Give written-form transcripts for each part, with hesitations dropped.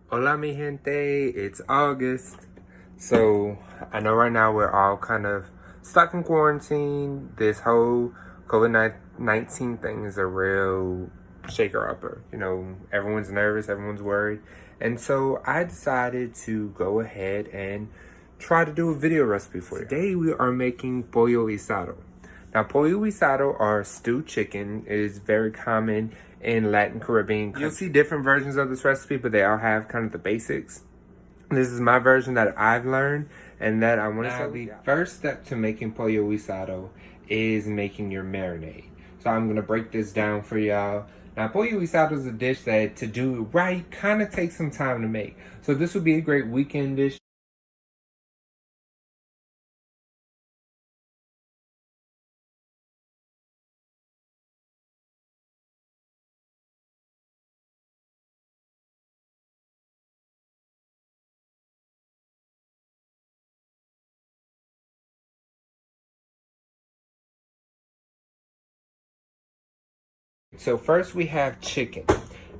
Hola mi gente, it's August. So I know right now we're all kind of stuck in quarantine. This whole COVID-19 thing is a real shaker upper. You know, everyone's nervous, everyone's worried. And so I decided to go ahead and try to do a video recipe for you. Today we are making Pollo Guisado. Now, Pollo Guisado or stewed chicken is very common in Latin Caribbean countries. You'll see different versions of this recipe, but they all have kind of the basics. This is my version that I've learned and that I want to show you. The first step to making Pollo Guisado is making your marinade. So I'm going to break this down for y'all. Now, Pollo Guisado is a dish that to do right kind of takes some time to make. So this would be a great weekend dish. So first we have chicken.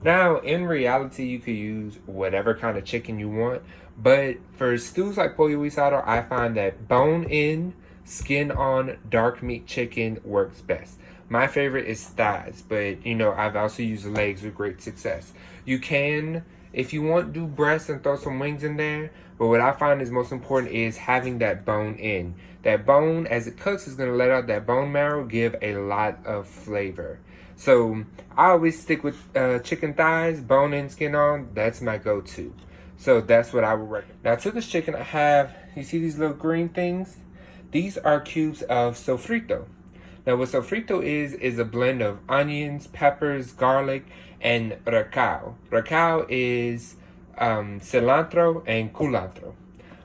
Now, in reality, you could use whatever kind of chicken you want, but for stews like Pollo Guisado, I find that bone-in, skin-on, dark meat chicken works best. My favorite is thighs, but you know, I've also used legs with great success. You can, if you want, do breasts and throw some wings in there, but what I find is most important is having that bone in. That bone, as it cooks, is going to let out that bone marrow, give a lot of flavor. So I always stick with chicken thighs, bone in, skin on. That's my go-to. So that's what I would recommend. Now to this chicken I have, you see these little green things? These are cubes of sofrito. Now what sofrito is a blend of onions, peppers, garlic, and recao. Recao is cilantro and culantro.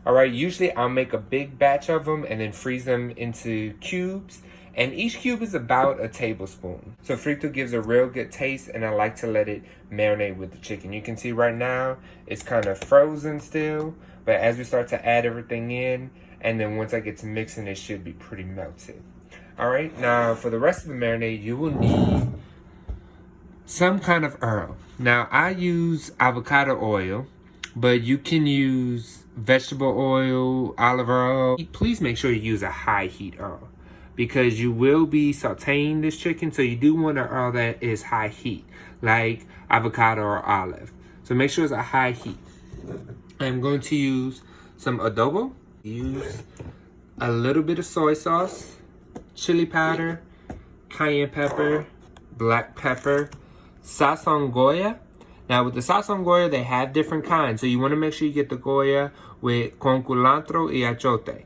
Alright, usually I'll make a big batch of them and then freeze them into cubes. And each cube is about a tablespoon. Sofrito gives a real good taste, and I like to let it marinate with the chicken. You can see right now it's kind of frozen still, but as we start to add everything in, and then once I get to mixing, it should be pretty melted. Alright, now for the rest of the marinade, you will need some kind of herb. Now I use avocado oil, but you can use vegetable oil, olive oil. Please make sure you use a high heat oil, because you will be sauteing this chicken, so you do want an oil that is high heat, like avocado or olive. So make sure it's a high heat. I'm going to use some adobo, use a little bit of soy sauce, chili powder, cayenne pepper, black pepper, Saxon Goya. Now with the Saxon Goya, they have different kinds, so you want to make sure you get the Goya with con culantro y achiote.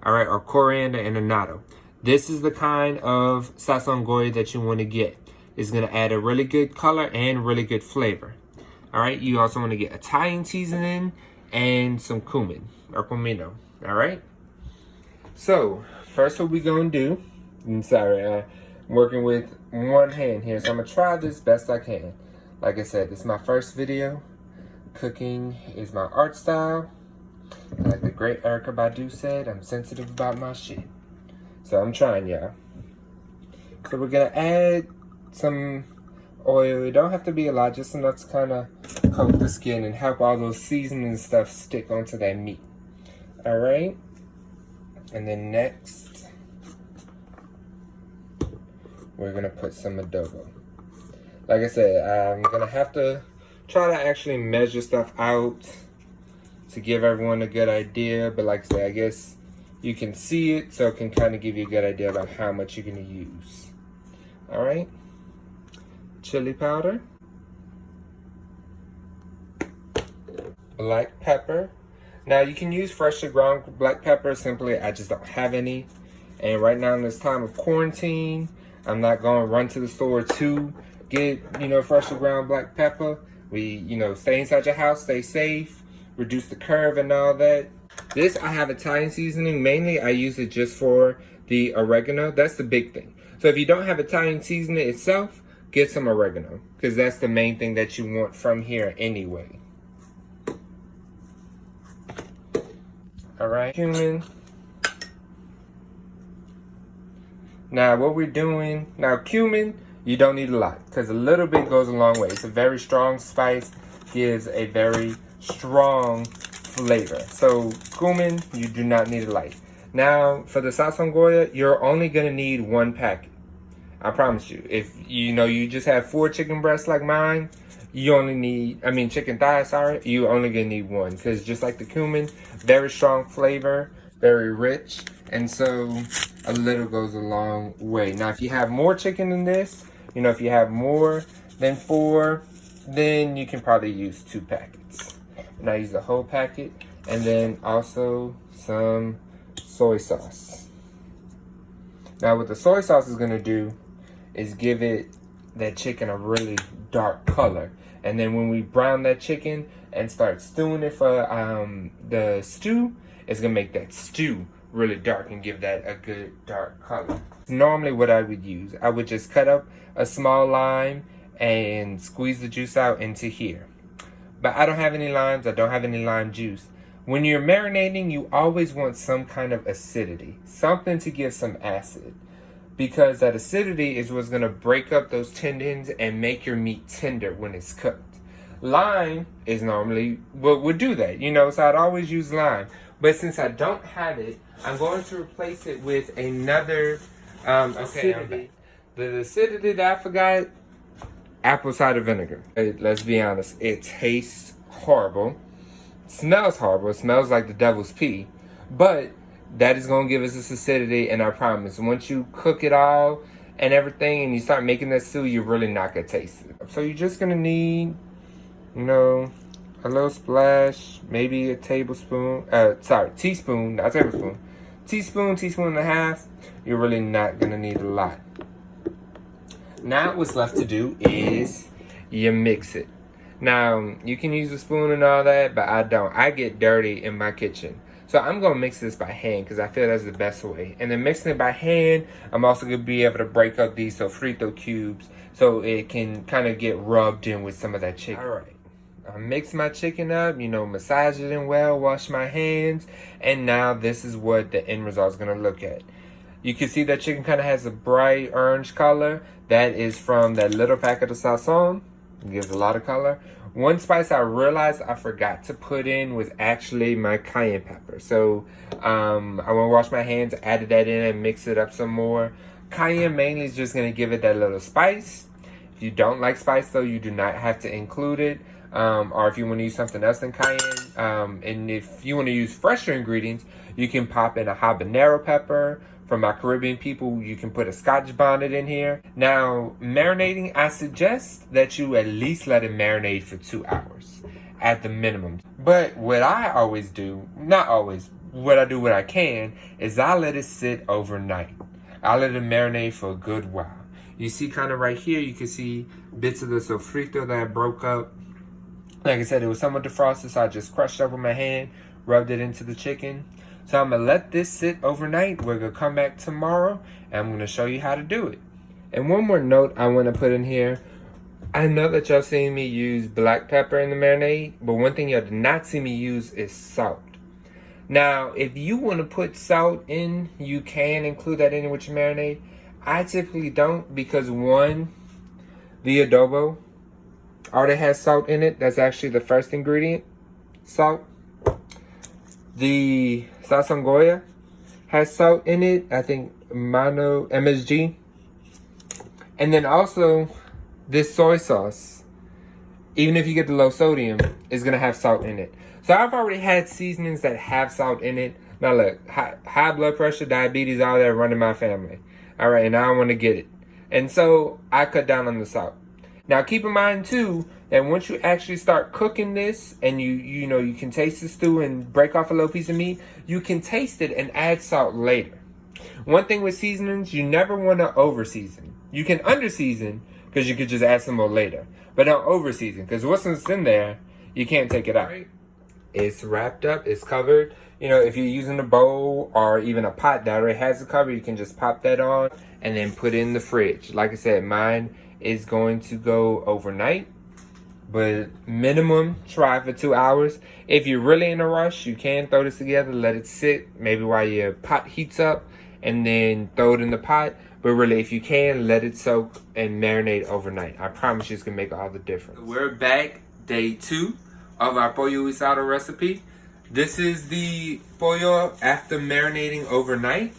Alright, or coriander and annatto. This is the kind of Saxon Goya that you want to get. It's going to add a really good color and really good flavor. Alright, you also want to get Italian seasoning and some cumin or cumino. Alright? So, first what we're going to do, I'm sorry, I'm working with one hand here, so I'm going to try this best I can. Like I said, this is my first video. Cooking is my art style. Like the great Erykah Badu said, I'm sensitive about my shit. So I'm trying, y'all. So we're gonna add some oil. It don't have to be a lot, just enough to kind of coat the skin and help all those seasoning stuff stick onto that meat. All right. And then next, we're gonna put some adobo. Like I said, I'm gonna have to try to actually measure stuff out to give everyone a good idea. But like I said, I guess you can see it, so it can kind of give you a good idea about how much you're going to use. All right. Chili powder. Black pepper. Now, you can use freshly ground black pepper. Simply, I just don't have any. And right now in this time of quarantine, I'm not going to run to the store to get, freshly ground black pepper. We, stay inside your house, stay safe, reduce the curve and all that. This, I have Italian seasoning. Mainly, I use it just for the oregano. That's the big thing. So if you don't have Italian seasoning itself, get some oregano, because that's the main thing that you want from here anyway. All right, cumin. Now, what we're doing, now cumin, you don't need a lot, because a little bit goes a long way. It's a very strong spice. gives a very strong flavor. So cumin, you do not need a light. Now for the Saxon Goya, you're only gonna need 1 packet. I promise you. If you just have 4 chicken breasts like mine, you only need, chicken thighs, sorry, you only gonna need 1. Because just like the cumin, very strong flavor, very rich. And so a little goes a long way. Now, if you have more chicken than this, if you have more than 4, then you can probably use 2 packets. And I use the whole packet. And then also some soy sauce. Now, what the soy sauce is gonna do is give that chicken a really dark color. And then when we brown that chicken and start stewing it for the stew, it's gonna make that stew really dark and give that a good dark color. Normally what I would use, I would just cut up a small lime and squeeze the juice out into here. But I don't have any limes, I don't have any lime juice. When you're marinating, you always want some kind of acidity, something to give some acid. Because that acidity is what's gonna break up those tendons and make your meat tender when it's cooked. Lime is normally what would do that, so I'd always use lime. But since I don't have it, I'm going to replace it with another acidity. The acidity that I forgot, apple cider vinegar. Let's be honest, it tastes horrible. Smells horrible, it smells like the devil's pee. But that is going to give us this acidity, and I promise, once you cook it all and everything and you start making that stew, you're really not going to taste it. So you're just going to need, a little splash, maybe a tablespoon, teaspoon, not tablespoon. Teaspoon and a half. You're really not going to need a lot. Now what's left to do is you mix it. Now, you can use a spoon and all that, but I don't. I get dirty in my kitchen. So I'm going to mix this by hand because I feel that's the best way. And then mixing it by hand, I'm also going to be able to break up these sofrito cubes so it can kind of get rubbed in with some of that chicken. All right. I mix my chicken up, massage it in well, wash my hands. And now this is what the end result is going to look at. You can see that chicken kind of has a bright orange color. That is from that little packet of Saxon. It gives a lot of color. One spice I realized I forgot to put in was actually my cayenne pepper. So I want to wash my hands, added that in and mix it up some more. Cayenne mainly is just going to give it that little spice. If you don't like spice though, you do not have to include it. Or if you want to use something else than cayenne. And if you want to use fresher ingredients, you can pop in a habanero pepper. For my Caribbean people, you can put a Scotch bonnet in here. Now, marinating, I suggest that you at least let it marinate for 2 hours at the minimum. But what I always do, not always, what I do when I can, is I let it sit overnight. I let it marinate for a good while. You see kind of right here, you can see bits of the sofrito that I broke up. Like I said, it was somewhat defrosted, so I just crushed up with my hand, rubbed it into the chicken. So I'm going to let this sit overnight. We're going to come back tomorrow and I'm going to show you how to do it. And one more note I want to put in here. I know that y'all seen me use black pepper in the marinade, but one thing y'all did not see me use is salt. Now, if you want to put salt in, you can include that in with your marinade. I typically don't because one, the adobo already has salt in it. That's actually the first ingredient, salt. The Saxon Goya has salt in it. I think mono MSG. And then also this soy sauce, even if you get the low sodium, is going to have salt in it. So I've already had seasonings that have salt in it. Now look, high blood pressure, diabetes, all that run in my family. All right, and I don't want to get it. And so I cut down on the salt. Now keep in mind too, that once you actually start cooking this and you can taste the stew and break off a little piece of meat, you can taste it and add salt later. One thing with seasonings, you never want to over season. You can under season because you could just add some more later. But don't over season because what's in there, you can't take it out. It's wrapped up, it's covered. If you're using a bowl or even a pot that already has a cover, you can just pop that on and then put it in the fridge. Like I said, mine is going to go overnight, but minimum try for 2 hours. If you're really in a rush, you can throw this together, let it sit maybe while your pot heats up and then throw it in the pot. But really, if you can, let it soak and marinate overnight. I promise you it's gonna make all the difference. We're back. day 2 of our Pollo Guisado recipe. This is the pollo after marinating overnight.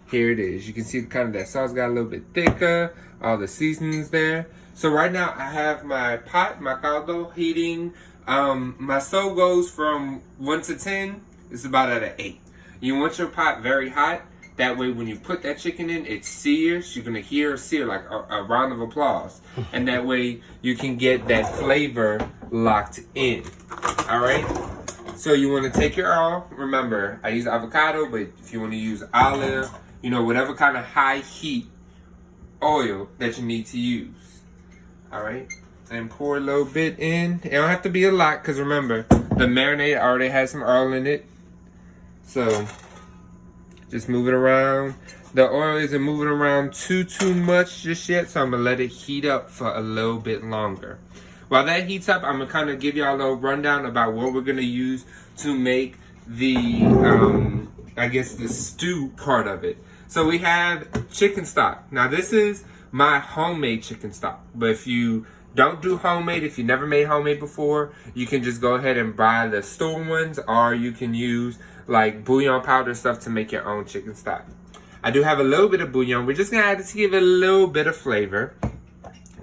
Here it is. You can see kind of that sauce got a little bit thicker, all the seasonings there. So right now I have my pot, my caldo, heating. My stove goes from 1 to 10. It's about at an 8. You want your pot very hot. That way when you put that chicken in, it sears. You're going to hear a sear, like a round of applause. And that way you can get that flavor locked in. Alright? So you want to take your oil. Remember, I use avocado, but if you want to use olive, you know, whatever kind of high heat oil that you need to use. Alright? And pour a little bit in. It don't have to be a lot, because remember, the marinade already has some oil in it. So just move it around. The oil isn't moving around too much just yet, so I'm going to let it heat up for a little bit longer. While that heats up, I'm going to kind of give y'all a little rundown about what we're going to use to make the, I guess, the stew part of it. So we have chicken stock. Now this is my homemade chicken stock, but if you don't do homemade, if you never made homemade before, you can just go ahead and buy the store ones, or you can use like bouillon powder stuff to make your own chicken stock. I do have a little bit of bouillon. We're just gonna add it to give it a little bit of flavor.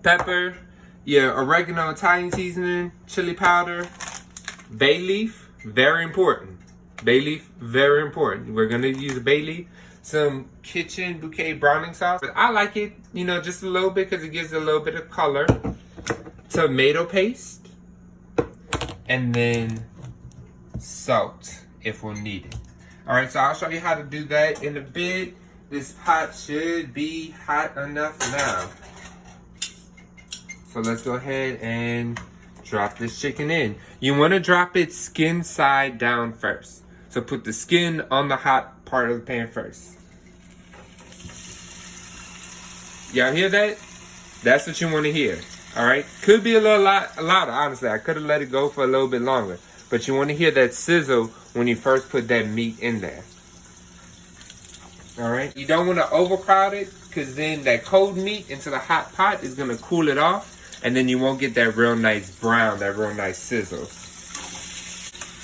Pepper, your oregano, Italian seasoning, chili powder, bay leaf, very important. Bay leaf, very important. We're gonna use a bay leaf, some kitchen bouquet browning sauce. But I like it, you know, just a little bit because it gives it a little bit of color. Tomato paste, and then salt if we'll need it. Alright, so I'll show you how to do that in a bit. This pot should be hot enough now. So let's go ahead and drop this chicken in. You want to drop it skin side down first. So put the skin on the hot part of the pan first. Y'all hear that? That's what you want to hear. Alright? Could be a little louder, honestly. I could have let it go for a little bit longer. But you want to hear that sizzle when you first put that meat in there. Alright? You don't want to overcrowd it, because then that cold meat into the hot pot is going to cool it off. And then you won't get that real nice brown, that real nice sizzle.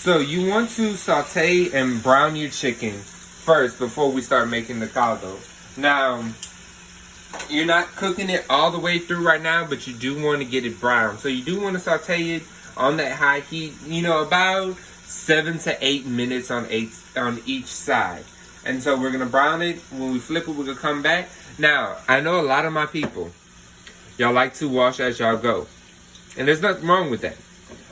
So you want to saute and brown your chicken first before we start making the caldo. Now, you're not cooking it all the way through right now, but you do want to get it brown. So you do want to saute it on that high heat, you know, about 7 to 8 minutes on each side. And so we're going to brown it. When we flip it, we're going to come back. Now, I know a lot of my people, y'all like to wash as y'all go. And there's nothing wrong with that.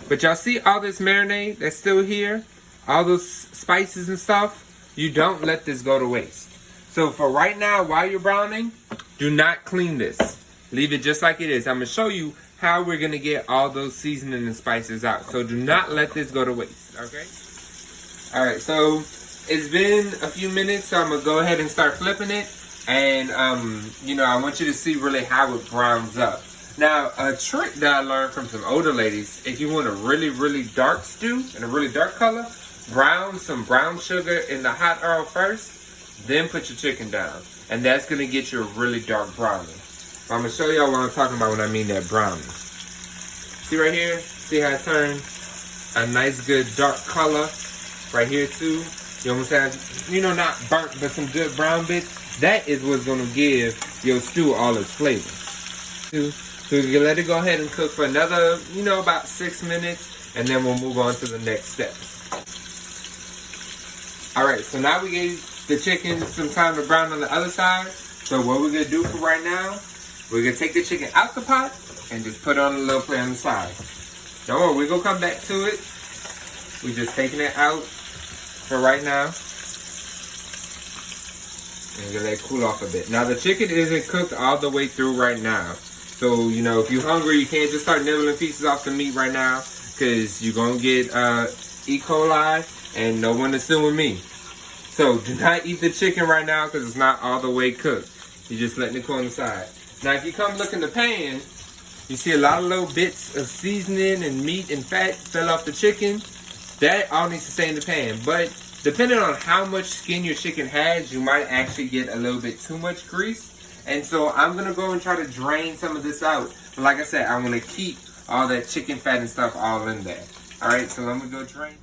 But y'all see all this marinade that's still here? All those spices and stuff? You don't let this go to waste. So for right now, while you're browning, do not clean this. Leave it just like it is. I'm going to show you how we're going to get all those seasoning and spices out. So do not let this go to waste, okay? Alright, so it's been a few minutes, so I'm going to go ahead and start flipping it. And, you know, I want you to see really how it browns up. Now, a trick that I learned from some older ladies, if you want a really, really dark stew and a really dark color, brown some brown sugar in the hot oil first, then put your chicken down. And that's going to get you a really dark browning. I'm going to show y'all what I'm talking about when I mean that browning. See right here? See how it turned a nice, good dark color right here too? You almost have, you know, not burnt, but some good brown bits. That is what's going to give your stew all its flavor. So you can let it go ahead and cook for another, you know, about 6 minutes. And then we'll move on to the next steps. Alright, so now we gave the chicken some time to brown on the other side. So what we're going to do for right now, we're going to take the chicken out the pot and just put it on a little plate on the side. Don't worry, we're going to come back to it. We're just taking it out for right now. And let it cool off a bit. Now the chicken isn't cooked all the way through right now. So, you know, if you're hungry, you can't just start nibbling pieces off the meat right now. Because you're going to get E. coli and no one is suing me. So do not eat the chicken right now because it's not all the way cooked. You're just letting it cool on the side. Now if you come look in the pan, you see a lot of little bits of seasoning and meat and fat fell off the chicken. That all needs to stay in the pan. But depending on how much skin your chicken has, you might actually get a little bit too much grease. And so I'm going to go and try to drain some of this out. But like I said, I want to keep all that chicken fat and stuff all in there. All right, so let me go drain.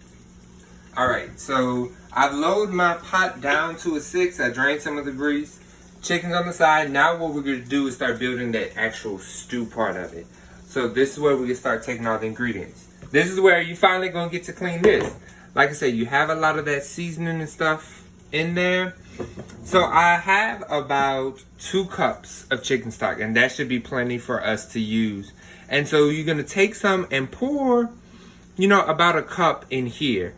All right, so I've lowered my pot down to a 6. I drained some of the grease. Chicken's on the side. Now what we're gonna do is start building that actual stew part of it. So this is where we can start taking all the ingredients. This is where you finally gonna get to clean this. Like I said, you have a lot of that seasoning and stuff in there. So I have about 2 cups of chicken stock, and that should be plenty for us to use. And so you're gonna take some and pour, you know, about a cup in here.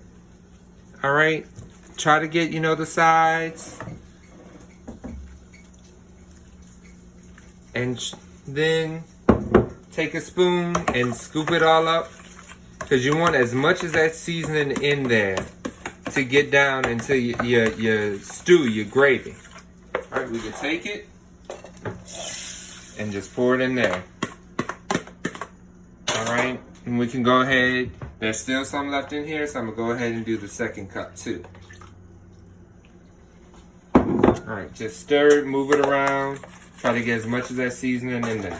All right, try to get, you know, the sides. And then take a spoon and scoop it all up, because you want as much as that seasoning in there to get down into your stew, your gravy. All right, we can take it and just pour it in there. All right, and we can go ahead. There's still some left in here, so I'm gonna go ahead and do the second cup too. All right, just stir it, move it around. Try to get as much of that seasoning in there.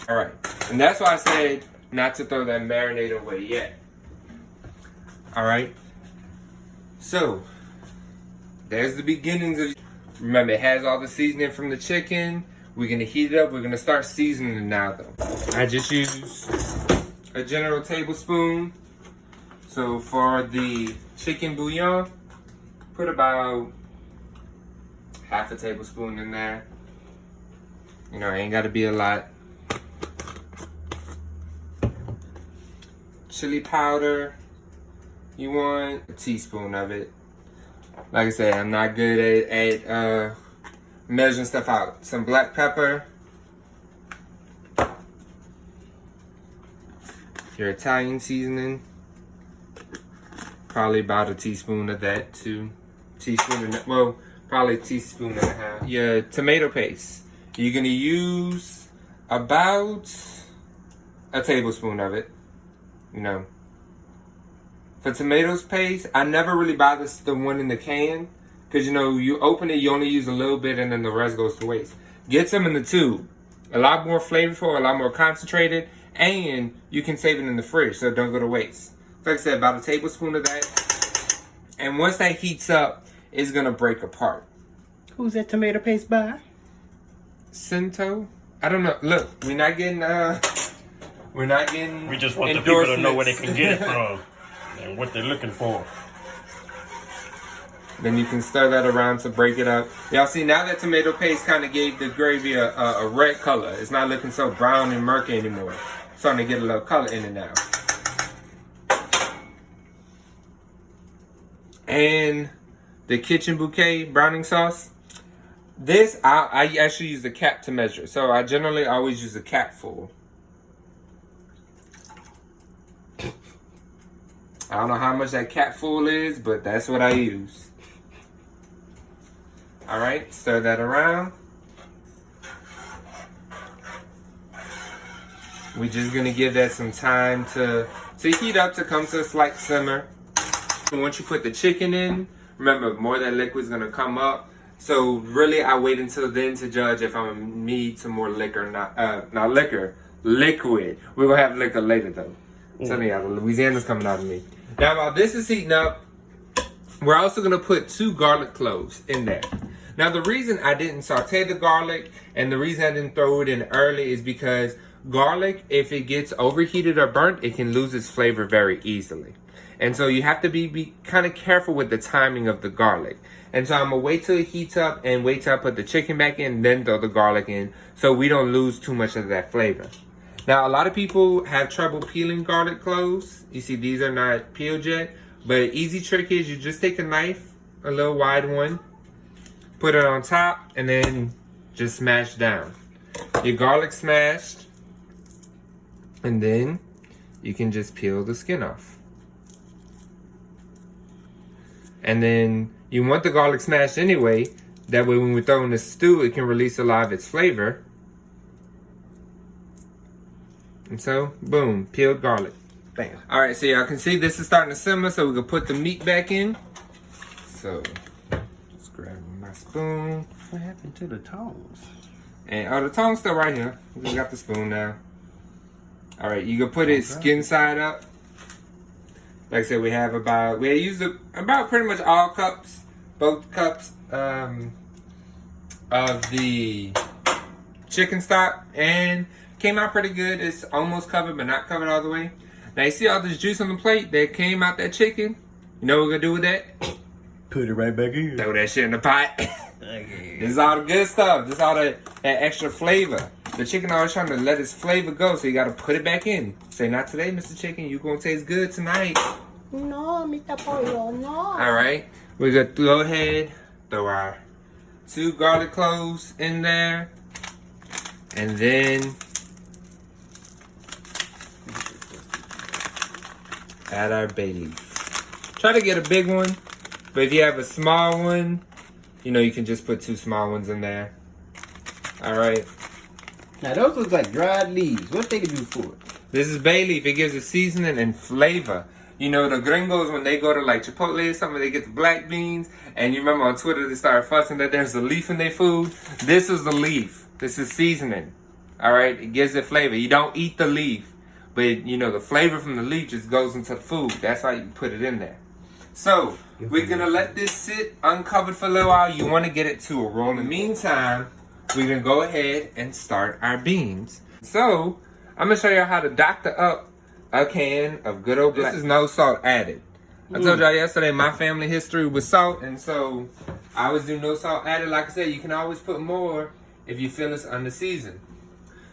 All right, and that's why I said not to throw that marinade away yet. All right, so there's the beginnings of. Remember, it has all the seasoning from the chicken. We're gonna heat it up. We're gonna start seasoning it now, though. I just used a general tablespoon. So for the chicken bouillon, put about half a tablespoon in there. You know, it ain't gotta be a lot. Chili powder, you want a teaspoon of it. Like I said, I'm not good at measuring stuff out. Some black pepper. Your Italian seasoning. Probably about a teaspoon of that too. Well, probably a teaspoon and a half. Your tomato paste. You're gonna use about a tablespoon of it. You know. For tomatoes paste, I never really buy the one in the can. Because, you know, you open it, you only use a little bit and then the rest goes to waste. Get some in the tube. A lot more flavorful, a lot more concentrated. And you can save it in the fridge so it don't go to waste. So like I said, about a tablespoon of that. And once that heats up, it's going to break apart. Who's that tomato paste by? Cento? I don't know. Look, we're not getting We just want the people to know where they can get it from and what they're looking for. Then you can stir that around to break it up. Y'all see, now that tomato paste kind of gave the gravy a red color. It's not looking so brown and murky anymore. It's starting to get a little color in it now. And the kitchen bouquet browning sauce. This, I actually use the cap to measure. So I generally always use a cap full. I don't know how much that cap full is, but that's what I use. All right, stir that around. We're just gonna give that some time to heat up, to come to a slight simmer. And once you put the chicken in, remember, more of that liquid's gonna come up. So really, I wait until then to judge if I'm gonna need some more liquor, not liquor, liquid. We're gonna have liquor later though. Tell me, Louisiana's coming out of me. Now while this is heating up, we're also gonna put 2 garlic cloves in there. Now the reason I didn't saute the garlic and the reason I didn't throw it in early is because garlic, if it gets overheated or burnt, it can lose its flavor very easily. And so you have to be kind of careful with the timing of the garlic. And so I'm gonna wait till it heats up and wait till I put the chicken back in, then throw the garlic in so we don't lose too much of that flavor. Now a lot of people have trouble peeling garlic cloves. You see these are not peeled yet, but easy trick is you just take a knife, a little wide one, put it on top, and then just smash down. Your garlic smashed, and then you can just peel the skin off. And then you want the garlic smashed anyway, that way when we throw in the stew, it can release a lot of its flavor. And so, boom, peeled garlic. Bam. All right, so y'all can see this is starting to simmer, so we can put the meat back in. So, just grab my spoon. What happened to the tongs? And the tongue's still right here. We just got the spoon now. All right, you can put it skin side up. Like I said, we used about pretty much all cups, both cups of the chicken stock, and came out pretty good. It's almost covered, but not covered all the way. Now you see all this juice on the plate that came out that chicken. You know what we're gonna do with that? Put it right back in. Throw that shit in the pot. This is all the good stuff. This is all that extra flavor. The chicken always trying to let its flavor go, so you gotta put it back in. Say, not today, Mr. Chicken. You gonna taste good tonight. No, Mr. Pollo, no. All right, we're gonna go ahead, throw our 2 garlic cloves in there, and then add our bay leaf. Try to get a big one, but if you have a small one, you know, you can just put 2 small ones in there. All right. Now those look like dried leaves. What they can do for it? This is bay leaf. It gives it seasoning and flavor. You know, the gringos, when they go to like Chipotle or something, they get the black beans. And you remember on Twitter, they started fussing that there's a leaf in their food. This is the leaf. This is seasoning. All right. It gives it flavor. You don't eat the leaf, but you know, the flavor from the leaf just goes into the food. That's why you put it in there. So we're going to let this sit uncovered for a little while. You want to get it to a roll. In the meantime, we're going to go ahead and start our beans. So I'm going to show you how to doctor up a can of good old black. This is no salt added. I told y'all yesterday my family history with salt, and so I always do no salt added. Like I said, you can always put more if you feel it's under seasoned.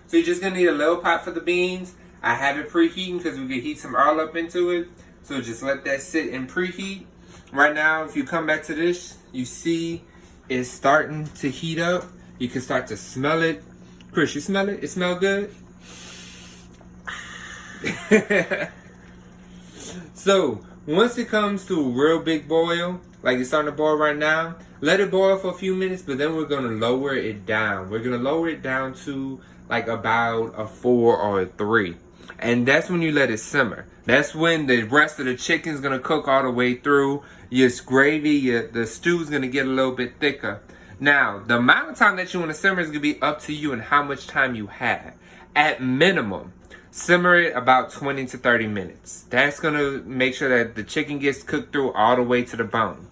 So you're just going to need a little pot for the beans. I have it preheating because we can heat some oil up into it. So just let that sit and preheat. Right now, if you come back to this, you see it's starting to heat up. You can start to smell it. Chris, you smell it? It smells good? So, once it comes to a real big boil, like it's starting to boil right now, let it boil for a few minutes, but then we're going to lower it down. We're going to lower it down to like about a 4 or a 3. And that's when you let it simmer. That's when the rest of the chicken's going to cook all the way through. Your gravy, the stew's going to get a little bit thicker. Now, the amount of time that you want to simmer is going to be up to you and how much time you have. At minimum, simmer it about 20 to 30 minutes. That's going to make sure that the chicken gets cooked through all the way to the bone.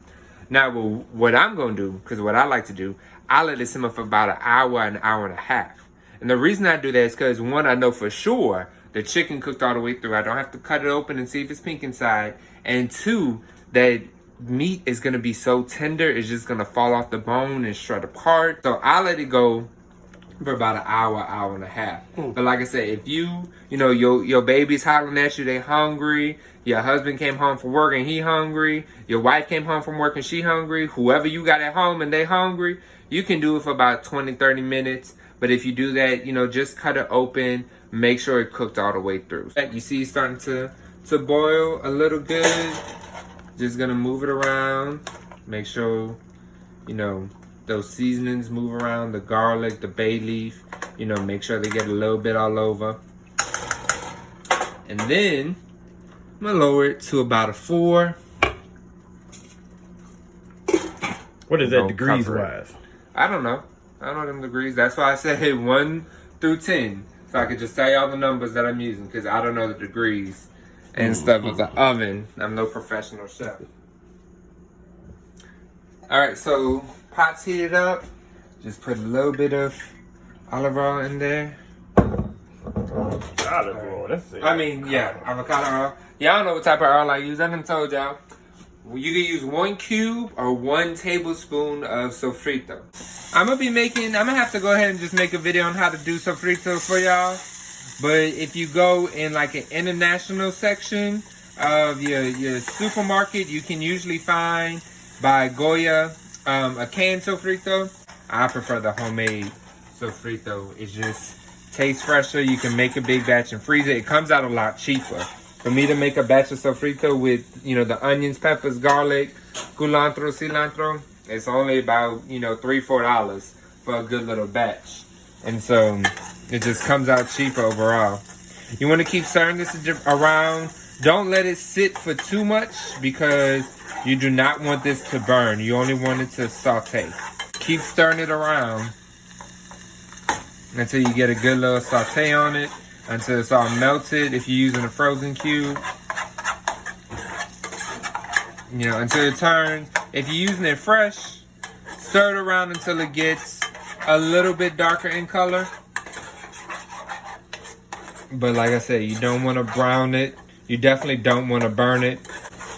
Now, what I'm going to do, because what I like to do, I let it simmer for about an hour and a half. And the reason I do that is because, one, I know for sure the chicken cooked all the way through. I don't have to cut it open and see if it's pink inside. And 2, that meat is going to be so tender, it's just going to fall off the bone and shred apart. So I let it go for about an hour and a half. But like I said, if you know, your baby's hollering at you, they hungry, your husband came home from work and he hungry, your wife came home from work and she hungry, whoever you got at home and they hungry, you can do it for about 20-30 minutes. But if you do that, you know, just cut it open, make sure it cooked all the way through. You see it's starting to boil a little good. Just gonna move it around, make sure, you know, those seasonings move around, the garlic, the bay leaf, you know, make sure they get a little bit all over. And then I'm gonna lower it to about a 4. What is that degrees wise? I don't know them degrees. That's why I said 1 through 10, so I could just tell y'all the numbers that I'm using, because I don't know the degrees and stuff of the oven. I'm no professional chef. Alright, so pot's heated up. Just put a little bit of olive oil in there. Olive oil, that's it. I mean, yeah, avocado oil. Y'all know what type of oil I use. I done told y'all. You can use 1 cube or 1 tablespoon of sofrito. I'm gonna have to go ahead and just make a video on how to do sofrito for y'all. But if you go in like an international section of your supermarket, you can usually find by Goya a canned sofrito. I prefer the homemade sofrito. It just tastes fresher. You can make a big batch and freeze it. It comes out a lot cheaper. For me to make a batch of sofrito with, you know, the onions, peppers, garlic, culantro, cilantro, it's only about, you know, $3-4 for a good little batch. And so it just comes out cheaper overall. You want to keep stirring this around. Don't let it sit for too much because you do not want this to burn. You only want it to saute. Keep stirring it around until you get a good little saute on it. until it's all melted. If you're using a frozen cube, you know, until it turns. If you're using it fresh, stir it around until it gets a little bit darker in color. But like I said, you don't want to brown it. You definitely don't want to burn it.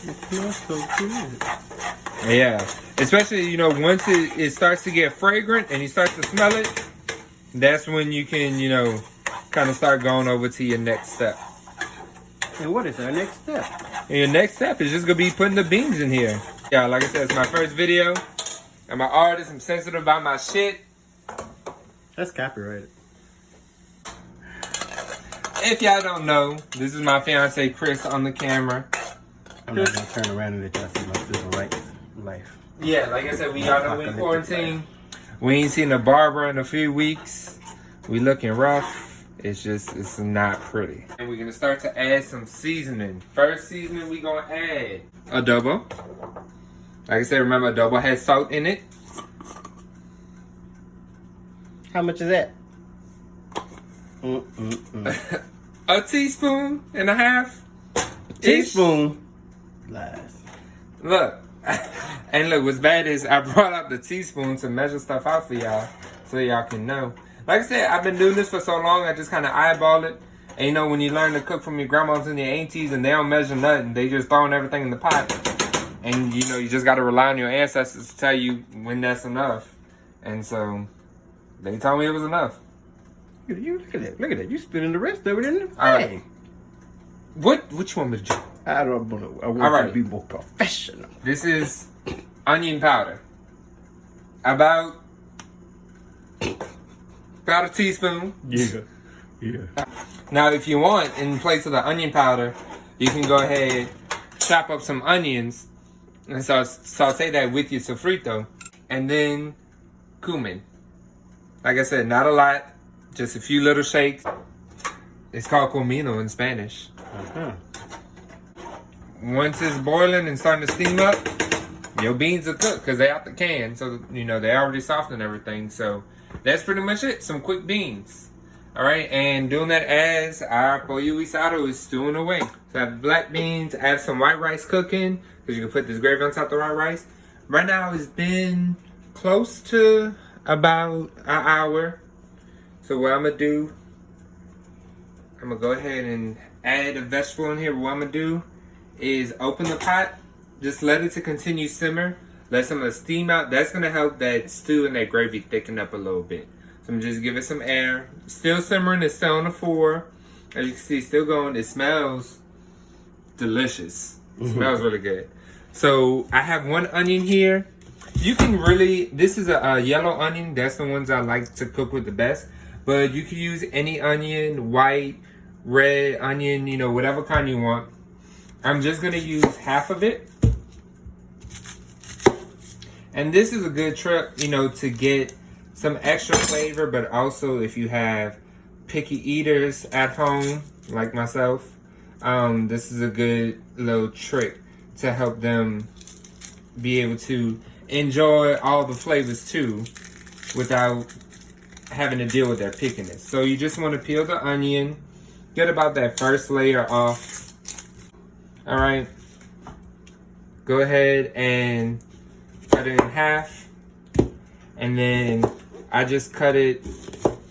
It smells so good. Yeah, especially, you know, once it starts to get fragrant and you start to smell it, that's when you can, you know, kind of start going over to your next step. And what is our next step? And your next step is just going to be putting the beans in here. Yeah, like I said, it's my first video. I'm an artist. I'm sensitive about my shit. That's copyrighted. If y'all don't know, this is my fiance Chris on the camera. I'm not going to turn around and let y'all see my civil rights life. Yeah, like I said, we got no in quarantine. We ain't seen a barber in a few weeks. We looking rough. It's not pretty. And we're gonna start to add some seasoning. First seasoning we gonna add adobo. Like I said, remember adobo has salt in it. How much is that? A teaspoon and a half. Teaspoon. Lies. Look. And look, what's bad is I brought out the teaspoon to measure stuff out for y'all, so y'all can know. Like I said, I've been doing this for so long, I just kind of eyeball it. And you know, when you learn to cook from your grandmas and your aunties and they don't measure nothing, they just throwing everything in the pot. And you know, you just got to rely on your ancestors to tell you when that's enough. And so, they told me it was enough. Look at that. Look at that. You spilling the rest of it in the thing. All right. What you want me to do? I don't know. I want you to be more professional. This is onion powder. About a teaspoon. Yeah. Now, if you want, in place of the onion powder, you can go ahead, chop up some onions, and saute that with your sofrito, and then cumin. Like I said, not a lot, just a few little shakes. It's called comino in Spanish. Uh-huh. Once it's boiling and starting to steam up, your beans are cooked because they're out the can. So, you know, they already softened and everything. So, that's pretty much it. Some quick beans. All right. And doing that as our Pollo Guisado is stewing away. So, I have black beans. I have some white rice cooking because you can put this gravy on top of the white rice. Right now, it's been close to about an hour. So, what I'm going to do, I'm going to go ahead and add a vegetable in here. What I'm going to do is open the pot, just let it to continue simmer, let some of the steam out. That's going to help that stew and that gravy thicken up a little bit. So I'm just give it some air. Still simmering, it's still on the 4. As you can see, still going. It smells delicious. It smells really good. So I have one onion here. You can really, this is a yellow onion. That's the ones I like to cook with the best. But you can use any onion, white, red onion, you know, whatever kind you want. I'm just going to use half of it. And this is a good trick, you know, to get some extra flavor, but also if you have picky eaters at home, like myself, this is a good little trick to help them be able to enjoy all the flavors too without having to deal with their pickiness. So you just want to peel the onion, get about that first layer off. All right, go ahead and cut it in half, and then I just cut it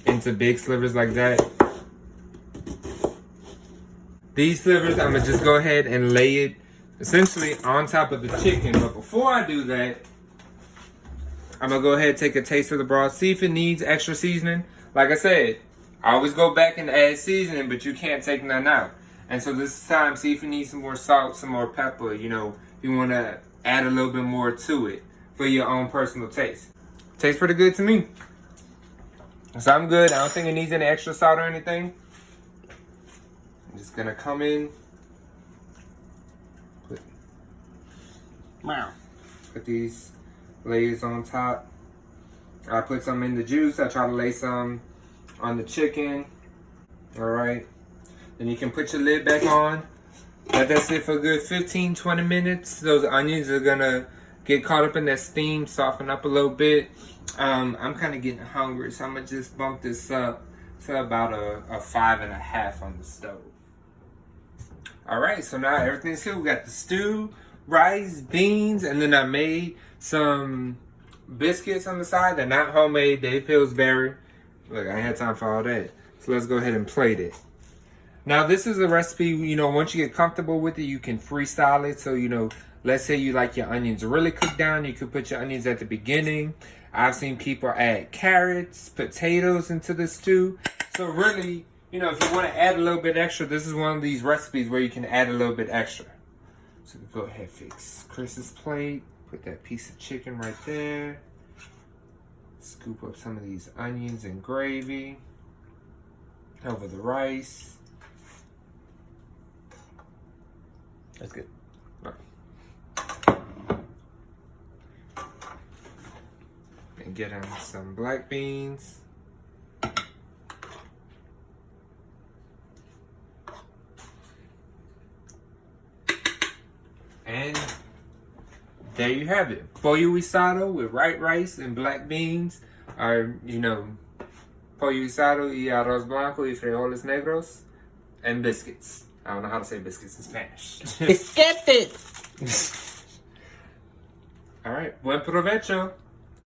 into big slivers like that. These slivers, I'm gonna just go ahead and lay it essentially on top of the chicken. But before I do that, I'm gonna go ahead and take a taste of the broth, see if it needs extra seasoning. Like I said, I always go back and add seasoning, but you can't take none out. And so this time, see if you need some more salt, some more pepper, you know, if you want to add a little bit more to it for your own personal taste. Tastes pretty good to me. So I'm good. I don't think it needs any extra salt or anything. I'm just going to come in. Put these layers on top. I put some in the juice. I try to lay some on the chicken. All right. Then you can put your lid back on. Let that sit for a good 15-20 minutes. Those onions are gonna get caught up in that steam, soften up a little bit. I'm kind of getting hungry, so I'm gonna just bump this up to about a 5.5 on the stove. Alright, so now everything's here. We got the stew, rice, beans, and then I made some biscuits on the side. They're not homemade, they Pillsbury. Look, I ain't had time for all that. So let's go ahead and plate it. Now this is a recipe, you know, once you get comfortable with it, you can freestyle it. So, you know, let's say you like your onions really cooked down, you could put your onions at the beginning. I've seen people add carrots, potatoes into the stew. So really, you know, if you want to add a little bit extra, this is one of these recipes where you can add a little bit extra. So go ahead, fix Chris's plate. Put that piece of chicken right there. Scoop up some of these onions and gravy over the rice. That's good. And get on some black beans. And there you have it. Pollo guisado with white rice and black beans. Or, you know, pollo guisado y arroz blanco y frijoles negros. And biscuits. I don't know how to say biscuits in Spanish. Biscuits. All right. Buen provecho.